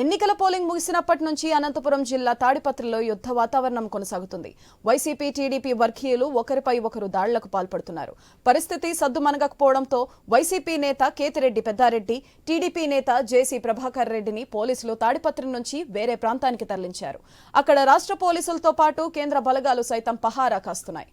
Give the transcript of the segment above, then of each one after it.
ఎన్నికల పోలింగ్ ముగిసినప్పటి నుంచి అనంతపురం జిల్లా తాడిపత్రిలో యుద్ధ వాతావరణం కొనసాగుతుంది. వైసీపీ టీడీపీ వర్గీయులు ఒకరిపై ఒకరు దాడులకు పాల్పడుతున్నారు. పరిస్థితి సద్దుమణగకపోవడంతో వైసీపీ నేత కేతిరెడ్డి పెద్దారెడ్డి, టీడీపీ నేత జేసీ ప్రభాకర్ రెడ్డిని పోలీసులు తాడిపత్రి నుంచి వేరే ప్రాంతానికి తరలించారు. అక్కడ రాష్ట్ర పోలీసులతో పాటు కేంద్ర బలగాలు సైతం పహారా కాస్తున్నాయి.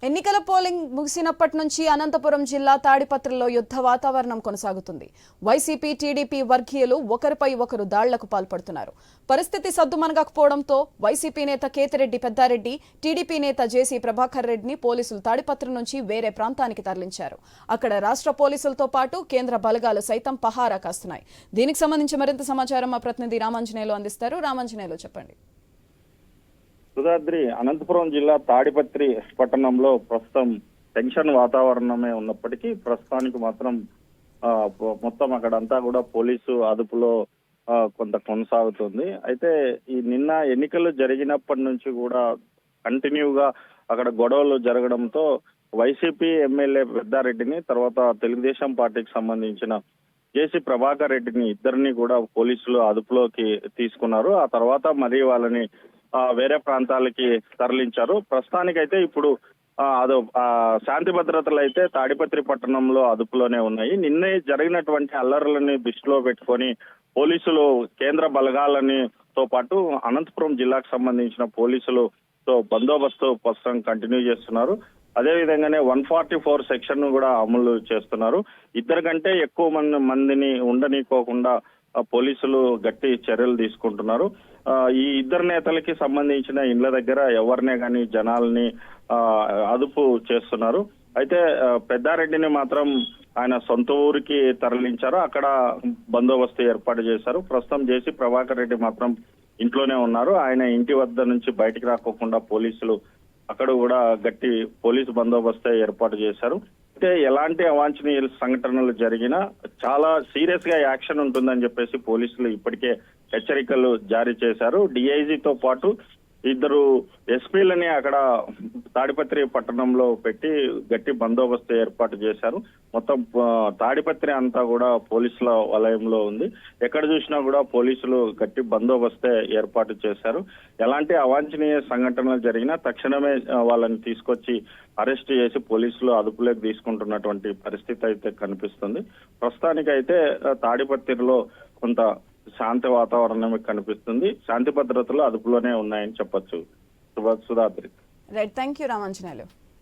ఎన్నికల పోలింగ్ ముగిసినప్పటి నుంచి అనంతపురం జిల్లా తాడిపత్రిలో యుద్ధ వాతావరణం కొనసాగుతుంది. వైసీపీ టీడీపీ వర్గీయులు ఒకరిపై ఒకరు దాడులకు పాల్పడుతున్నారు. పరిస్థితి సద్దుమణగకపోవడంతో వైసీపీ నేత కేతిరెడ్డి పెద్దారెడ్డి, టీడీపీ నేత జేసీ ప్రభాకర్ రెడ్డిని పోలీసులు తాడిపత్రి నుంచి వేరే ప్రాంతానికి తరలించారు. అక్కడ రాష్ట్ర పోలీసులతో పాటు కేంద్ర బలగాలు సైతం పహారా కాస్తున్నాయి. దీనికి సంబంధించి మరింత సమాచారం మా ప్రతినిధి రామాంజనేయులు అందిస్తారు. రామాంజనేయులు, చెప్పండి. సుధాద్రి, అనంతపురం జిల్లా తాడిపత్రి పట్టణంలో ప్రస్తుతం టెన్షన్ వాతావరణమే ఉన్నప్పటికీ ప్రస్తుతానికి మాత్రం మొత్తం అక్కడంతా కూడా పోలీసు అదుపులో కొంత కొనసాగుతుంది. అయితే ఈ నిన్న ఎన్నికలు జరిగినప్పటి నుంచి కూడా కంటిన్యూగా అక్కడ గొడవలు జరగడంతో వైసీపీ ఎమ్మెల్యే పెద్దారెడ్డిని, తర్వాత తెలుగుదేశం పార్టీకి సంబంధించిన జేసీ ప్రభాకర్ రెడ్డిని ఇద్దరిని కూడా పోలీసులు అదుపులోకి తీసుకున్నారు. ఆ తర్వాత మరి వాళ్ళని వేరే ప్రాంతాలకి తరలించారు. ప్రస్తుతానికైతే ఇప్పుడు అదో శాంతి భద్రతలు అయితే తాడిపత్రి పట్టణంలో అదుపులోనే ఉన్నాయి. నిన్నే జరిగినటువంటి అల్లర్లని దృష్టిలో పెట్టుకొని పోలీసులు కేంద్ర బలగాలని తో పాటు అనంతపురం జిల్లాకు సంబంధించిన పోలీసులతో బందోబస్తు ప్రస్తుతం కంటిన్యూ చేస్తున్నారు. అదే విధంగానే 144 సెక్షన్ కూడా అమలు చేస్తున్నారు. ఇద్దరు కంటే ఎక్కువ మందిని ఉండనీకోకుండా పోలీసులు గట్టి చర్యలు తీసుకుంటున్నారు. ఈ ఇద్దరు నేతలకి సంబంధించిన ఇండ్ల దగ్గర ఎవరినే కానీ జనాల్ని అదుపు చేస్తున్నారు. అయితే పెద్దారెడ్డిని మాత్రం ఆయన సొంత ఊరికి తరలించారు. అక్కడ బందోబస్తు ఏర్పాటు చేశారు. ప్రస్తుతం జేసీ ప్రభాకర్ రెడ్డి మాత్రం ఇంట్లోనే ఉన్నారు. ఆయన ఇంటి వద్ద నుంచి బయటికి రాకోకుండా పోలీసులు అక్కడ కూడా గట్టి పోలీసు బందోబస్తే ఏర్పాటు చేశారు. అయితే ఎలాంటి అవాంఛనీయ సంఘటనలు జరిగినా చాలా సీరియస్ గా యాక్షన్ ఉంటుందని చెప్పేసి పోలీసులు ఇప్పటికే హెచ్చరికలు జారీ చేశారు. డిఐజీతో పాటు ఇద్దరు ఎస్పీలని అక్కడ తాడిపత్రి పట్టణంలో పెట్టి గట్టి బందోబస్తు ఏర్పాటు చేశారు. మొత్తం తాడిపత్రి అంతా కూడా పోలీసుల వలయంలో ఉంది. ఎక్కడ చూసినా కూడా పోలీసులు గట్టి బందోబస్తే ఏర్పాటు చేశారు. ఎలాంటి అవాంఛనీయ సంఘటనలు జరిగినా తక్షణమే వాళ్ళని తీసుకొచ్చి అరెస్ట్ చేసి పోలీసులు అదుపులోకి తీసుకుంటున్నటువంటి పరిస్థితి అయితే కనిపిస్తుంది. ప్రస్తుతానికైతే తాడిపత్రిలో కొంత శాంతి వాతావరణం కనిపిస్తుంది. శాంతి భద్రతలు అదుపులోనే ఉన్నాయని చెప్పొచ్చు. Sudhadri. Right, thank you Ramanjaneyulu.